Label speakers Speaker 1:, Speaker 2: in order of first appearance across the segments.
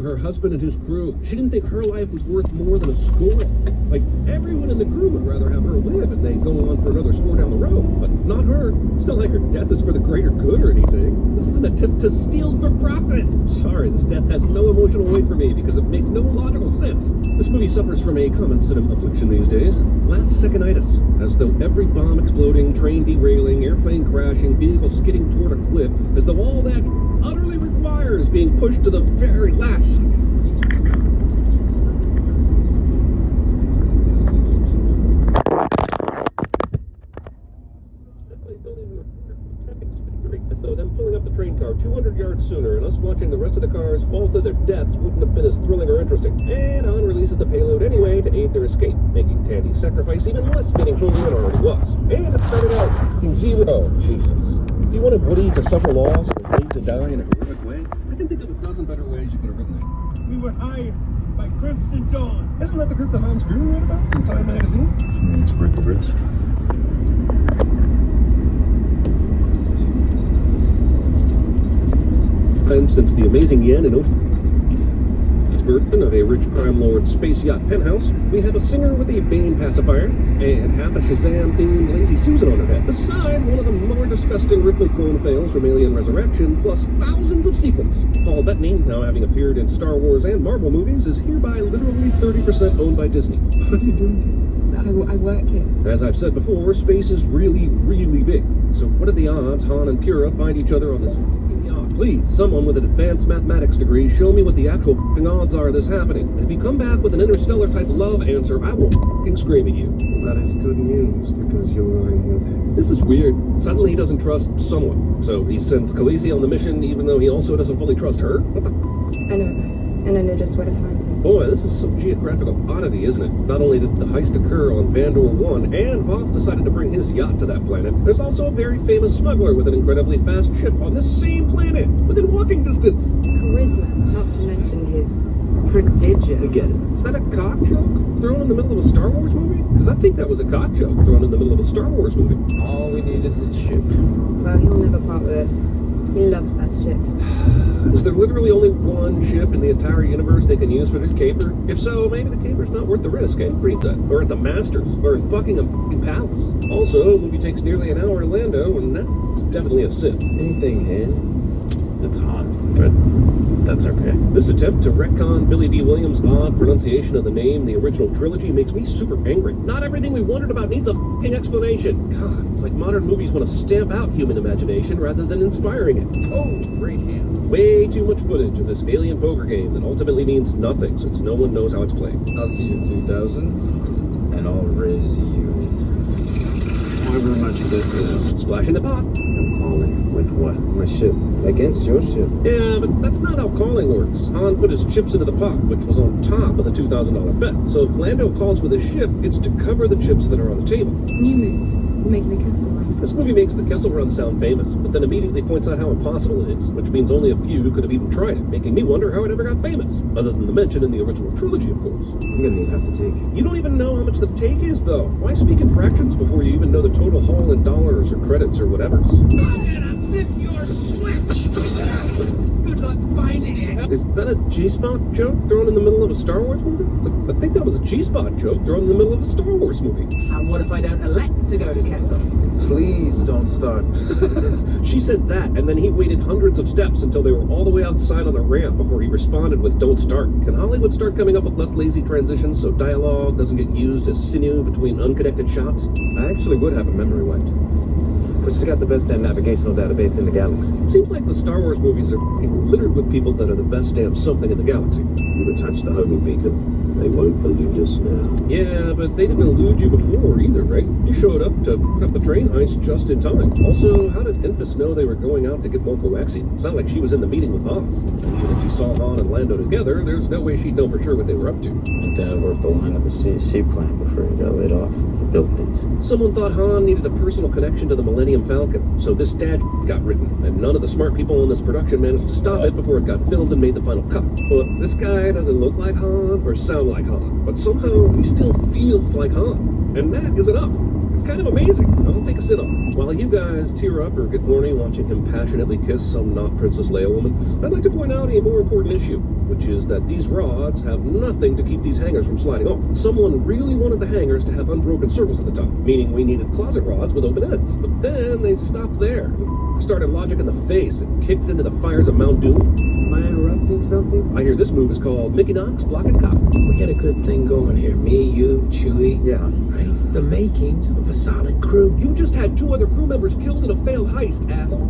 Speaker 1: her husband and his crew. She didn't think her life was worth more than a score. Like, everyone in the crew would rather have her live and they go on for another score down the road. But not her. It's not like her death is for the greater good or anything. This is an attempt to steal for profit. Sorry, this death has no emotional weight for me because it makes no logical sense. This movie suffers from a common cinema affliction these days. Last second-itis. As though every bomb exploding, train derailing, airplane crashing, vehicle skidding toward a cliff, as though all that utterly requires being pushed to the very last second. As though them pulling up the train car 200 yards sooner and us watching the rest of the cars fall to their deaths wouldn't have been as thrilling or interesting. And Han releases the payload anyway to aid their escape, making Tandy's sacrifice even less meaningful than it already was. And it started out in zero. Jesus. If you wanted Woody to suffer loss and his mate to die in a horrific way, I can think of a dozen better ways you could have written it.
Speaker 2: We were hired by Crimson Dawn.
Speaker 1: Isn't that the group that Hans Gruber wrote about in Time magazine?
Speaker 3: Which means worth the risk.
Speaker 1: Time since the amazing Yen and version of a rich crime lord space yacht penthouse, we have a singer with a Bane pacifier and half a Shazam-themed Lazy Susan on her head, beside one of the more disgusting Ripley clone fails from Alien Resurrection, plus thousands of sequels. Paul Bettany, now having appeared in Star Wars and Marvel movies, is hereby literally 30% owned by Disney. What are you doing?
Speaker 4: I work here.
Speaker 1: As I've said before, space is really, really big. So what are the odds Han and Kira find each other on this f***ing yacht? Please, someone with an advanced mathematics degree, show me what the actual f***ing odds are of this happening. And if you come back with an interstellar type love answer, I will f***ing scream at you.
Speaker 3: Well, that is good news, because you're lying with him.
Speaker 1: This is weird. Suddenly he doesn't trust someone. So he sends Khaleesi on the mission, even though he also doesn't fully trust her? What the f***?
Speaker 4: I know. And I know just where to find him.
Speaker 1: Boy, this is some geographical oddity, isn't it? Not only did the heist occur on Vandor 1, and Voss decided to bring his yacht to that planet, there's also a very famous smuggler with an incredibly fast ship on this same planet, within walking distance.
Speaker 4: Charisma, not to mention his prodigious.
Speaker 1: Again, is that a cock joke thrown in the middle of a Star Wars movie? Because I think that was a cock joke thrown in the middle of a Star Wars movie.
Speaker 5: All we need is his ship.
Speaker 4: Well, he'll never part with it. He loves that ship.
Speaker 1: Is there literally only one ship in the entire universe they can use for this caper? If so, maybe the caper's not worth the risk, eh? Greenset, or at the Masters, or in Buckingham Palace. Also, the movie takes nearly an hour in Lando, and that's definitely a sin.
Speaker 5: Anything in? It's Han, but that's okay.
Speaker 1: This attempt to retcon Billy D. Williams' odd pronunciation of the name in the original trilogy makes me super angry. Not everything we wondered about needs a f***ing explanation. God, it's like modern movies want to stamp out human imagination rather than inspiring it.
Speaker 5: Oh, great hand.
Speaker 1: Way too much footage of this alien poker game that ultimately means nothing since no one knows how it's played.
Speaker 5: I'll see you in 2000, and I'll raise you however much this is.
Speaker 1: Splash in the pot.
Speaker 5: I'm calling with what? My ship. Against your ship.
Speaker 1: Yeah, but that's not how calling works. Han put his chips into the pot, which was on top of the $2,000 bet. So if Lando calls with his ship, it's to cover the chips that are on the table.
Speaker 4: New move. We're making a Kessel Run.
Speaker 1: This movie makes the Kessel Run sound famous, but then immediately points out how impossible it is, which means only a few could have even tried it, making me wonder how it ever got famous, other than the mention in the original trilogy, of course.
Speaker 5: I'm gonna need half the take.
Speaker 1: You don't even know how much the take is, though. Why speak in fractions before you even know the total haul in dollars or credits or whatever?
Speaker 2: Your switch. Good luck finding it.
Speaker 1: Is that a G-spot joke thrown in the middle of a Star Wars movie? I think that was a G-spot joke thrown in the middle of a Star Wars movie.
Speaker 2: And what if I don't elect to go to Kessel?
Speaker 5: Please don't start.
Speaker 1: She said that, and then he waited hundreds of steps until they were all the way outside on the ramp before he responded with "Don't start." Can Hollywood start coming up with less lazy transitions so dialogue doesn't get used as sinew between unconnected shots?
Speaker 5: I actually would have a memory wiped. But she's got the best damn navigational database in the galaxy.
Speaker 1: It seems like the Star Wars movies are littered with people that are the best damn something in the galaxy.
Speaker 3: You attach the homing beacon. They won't elude us now.
Speaker 1: Yeah, but they didn't elude you before either, right? You showed up to cut the train heist just in time. Also, how did Enfys know they were going out to get more coaxium? It's not like she was in the meeting with Voss. And even if she saw Han and Lando together, there's no way she'd know for sure what they were up to.
Speaker 5: My dad worked the line at the CAC plant before he got laid off. He built these.
Speaker 1: Someone thought Han needed a personal connection to the Millennium Falcon, so this dad got written, and none of the smart people in this production managed to stop it before it got filmed and made the final cut. But this guy doesn't look like Han or sound like Han, but somehow he still feels like Han, and that is enough. It's kind of amazing. I'll take a sit on it. While you guys tear up or get horny watching him passionately kiss some not Princess Leia woman, I'd like to point out a more important issue, which is that these rods have nothing to keep these hangers from sliding off. Someone really wanted the hangers to have unbroken circles at the top, meaning we needed closet rods with open ends. But then they stopped there, started logic in the face, and kicked it into the fires of Mount Doom.
Speaker 2: Am I interrupting something?
Speaker 1: I hear this move is called Mickey Knox Blocking Cop.
Speaker 2: We got a good thing going here. Me, you, Chewie.
Speaker 5: Yeah.
Speaker 2: Right? The makings of a solid crew.
Speaker 1: You just had 2 other crew members killed in a failed heist, asshole.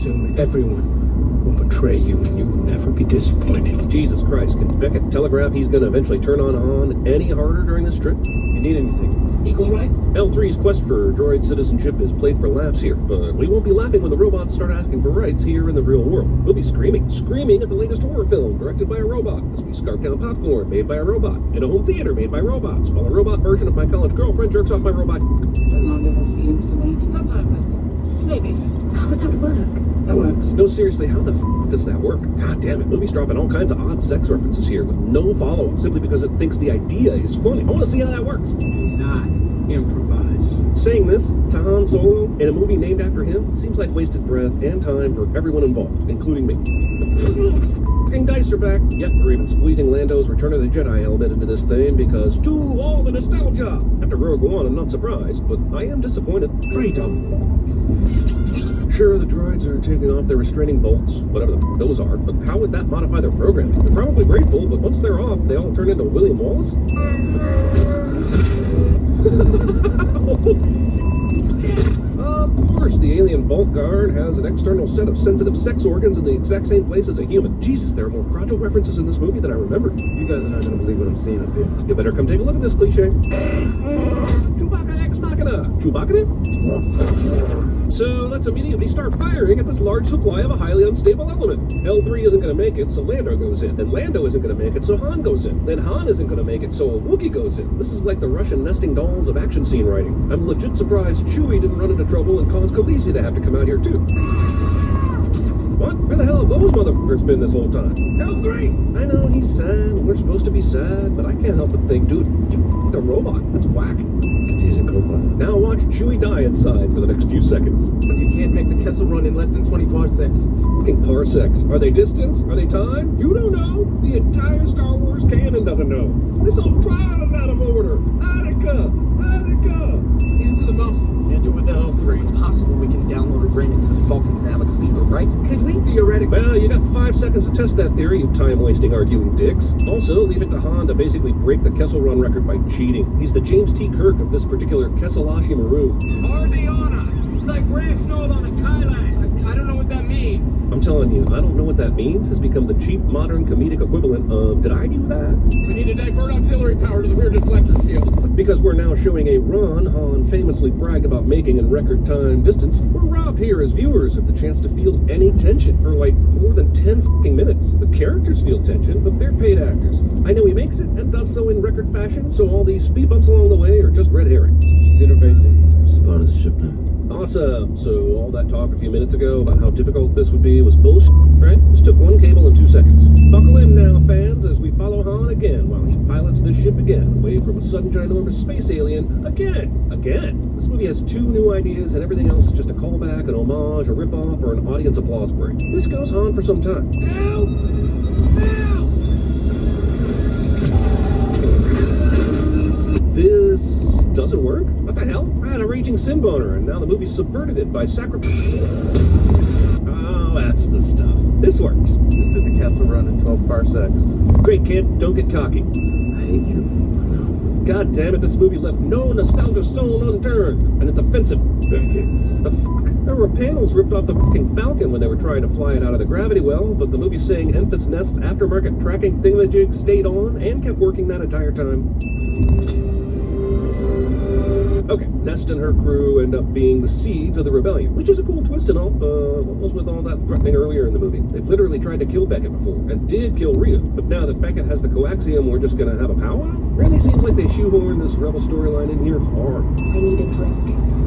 Speaker 2: Soon everyone will betray you and you will never be disappointed.
Speaker 1: Jesus Christ, can Beckett telegraph he's gonna eventually turn on Han any harder during this trip?
Speaker 5: You need anything?
Speaker 2: Equal rights?
Speaker 1: L3's quest for droid citizenship is played for laughs here, but we won't be laughing when the robots start asking for rights here in the real world. We'll be screaming at the latest horror film directed by a robot as we scarf down popcorn made by a robot in a home theater made by robots, while a robot version of my college girlfriend jerks off my robot.
Speaker 2: Yolanda has feelings for me. Sometimes I think. Maybe.
Speaker 4: How would that work?
Speaker 2: That works.
Speaker 1: No, seriously, how the does that work? God damn it, movie's dropping all kinds of odd sex references here with no follow-up simply because it thinks the idea is funny. I want to see how that works.
Speaker 2: Do not improvise.
Speaker 1: Saying this to Han Solo in a movie named after him seems like wasted breath and time for everyone involved, including me. Fucking dice are back. Yep, we're even squeezing Lando's Return of the Jedi element into this thing because to all the nostalgia. After Rogue One, I'm not surprised, but I am disappointed.
Speaker 5: Freedom.
Speaker 1: Sure, the droids are taking off their restraining bolts, whatever the those are, but how would that modify their programming? They're probably grateful, but once they're off, they all turn into William Wallace? Of course, the alien Vault Guard has an external set of sensitive sex organs in the exact same place as a human. Jesus, there are more Crotcho references in this movie than I remember.
Speaker 5: You guys are not gonna believe what I'm seeing up here.
Speaker 1: You better come take a look at this cliche. Chewbacca Ex Machina! Chewbacca? So let's immediately start firing at this large supply of a highly unstable element. L3 isn't going to make it, so Lando goes in. Then Lando isn't going to make it, so Han goes in. Then Han isn't going to make it, so a Wookiee goes in. This is like the Russian nesting dolls of action scene writing. I'm legit surprised Chewie didn't run into trouble and cause Khaleesi to have to come out here too. What? Where the hell have those motherfuckers been this whole time? L3! I know, he's sad, and we're supposed to be sad, but I can't help but think, dude, you f***ed a robot. That's whack.
Speaker 5: Could use a co-pilot.
Speaker 1: Now watch Chewie die inside for the next few seconds.
Speaker 2: You can't make the Kessel Run in less than 20 parsecs.
Speaker 1: Fucking parsecs. Are they distance? Are they time? You don't know. The entire Star Wars canon doesn't know. This whole trial is out of order. Attica! Attica!
Speaker 2: Into the mouse.
Speaker 5: Can't do it without L3. It's possible we can download a brain into the Falcon's navigator, right?
Speaker 4: Could we?
Speaker 2: Theoretically.
Speaker 1: Well, you got 5 seconds to test that theory, you time-wasting arguing dicks. Also, leave it to Han to basically break the Kessel Run record by cheating. He's the James T. Kirk of this particular Kesselashi Maroon.
Speaker 2: Ardeana. Like rational on a Kylan. I don't know what that means.
Speaker 1: I'm telling you, I don't know what that means has become the cheap, modern, comedic equivalent of, did I do that?
Speaker 2: We need to divert auxiliary power to the rear deflector shield.
Speaker 1: Because we're now showing a run Han famously bragged about making in record time distance, we're robbed here as viewers of the chance to feel any tension for like more than 10 fucking minutes. The characters feel tension, but they're paid actors. I know he makes it and does so in record fashion, so all these speed bumps along the way are just red herrings.
Speaker 5: She's interfacing. She's part of the ship now.
Speaker 1: Awesome. So all that talk a few minutes ago about how difficult this would be was bullshit, right? This took 1 cable in 2 seconds. Buckle in now, fans, as we follow Han again while he pilots this ship again away from a sudden ginormous space alien again. This movie has 2 new ideas and everything else is just a callback, an homage, a ripoff, or an audience applause break. This goes on for some time.
Speaker 2: Help! Help!
Speaker 1: This doesn't work? What the hell? I had a raging sin boner, and now the movie subverted it by sacrifice. Oh, that's the stuff. This works.
Speaker 5: Just did the Kessel Run in 12 parsecs.
Speaker 1: Great, kid. Don't get cocky.
Speaker 3: I hate you.
Speaker 1: God damn it, this movie left no nostalgia stone unturned, and it's offensive. The fuck? There were panels ripped off the fucking Falcon when they were trying to fly it out of the gravity well, but the movie's saying Enfys Nest's aftermarket tracking thingamajig stayed on and kept working that entire time. Okay, Nest and her crew end up being the seeds of the rebellion, which is a cool twist and all. What was with all that threatening earlier in the movie? They've literally tried to kill Beckett before, and did kill Rhea, but now that Beckett has the coaxium, we're just gonna have a powwow? Really seems like they shoehorned this rebel storyline in here hard.
Speaker 4: I need a drink.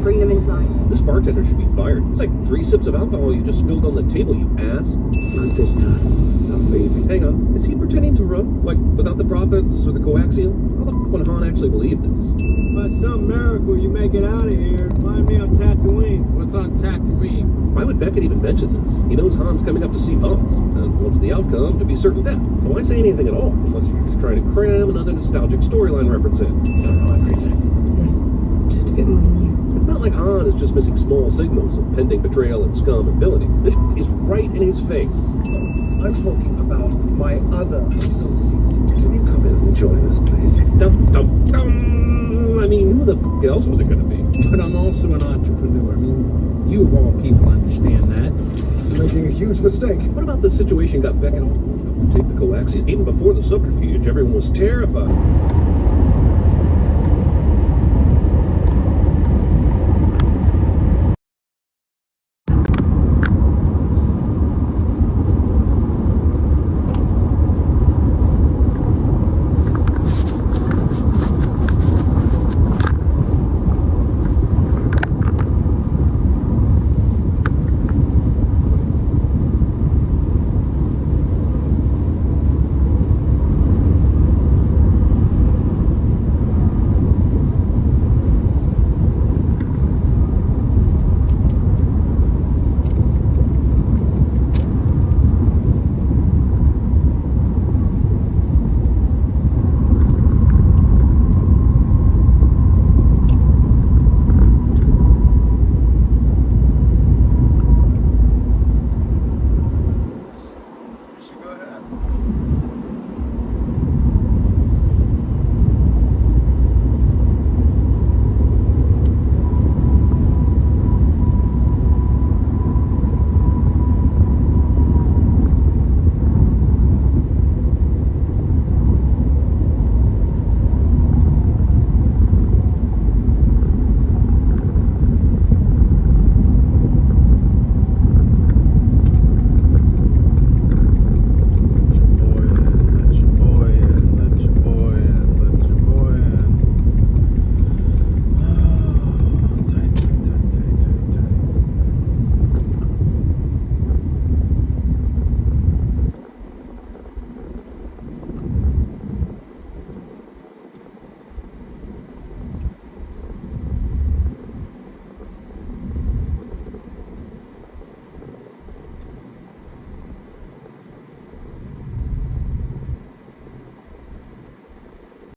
Speaker 4: Bring them inside.
Speaker 1: This bartender should be fired. It's like 3 sips of alcohol you just spilled on the table, you ass.
Speaker 3: Not this time. I'm leaving.
Speaker 1: Hang on, is he pretending to run era, like without the prophets or the coaxium? How the f would Han actually believe this?
Speaker 2: By some miracle, you make it out of here. Find me on Tatooine.
Speaker 5: What's on Tatooine?
Speaker 1: Why would Beckett even mention this? He knows Han's coming up to see Vance, and wants the outcome to be certain death. So why say anything at all, unless you're just trying to cram another nostalgic storyline reference in? I don't know, I'm crazy.
Speaker 4: Just a bit more than you.
Speaker 1: It's not like Han is just missing small signals of pending betrayal and scum and villainy. This is right in his face.
Speaker 6: I'm talking about my other associates.
Speaker 3: Can you come in and join us, please?
Speaker 1: Dum, dum, dum. I mean, who the f else was it going to be?
Speaker 2: But I'm also an entrepreneur. I mean, you of all people understand that.
Speaker 6: You're making a huge mistake.
Speaker 1: What about the situation got Beckett all take the coaxium? Even before the subterfuge, everyone was terrified.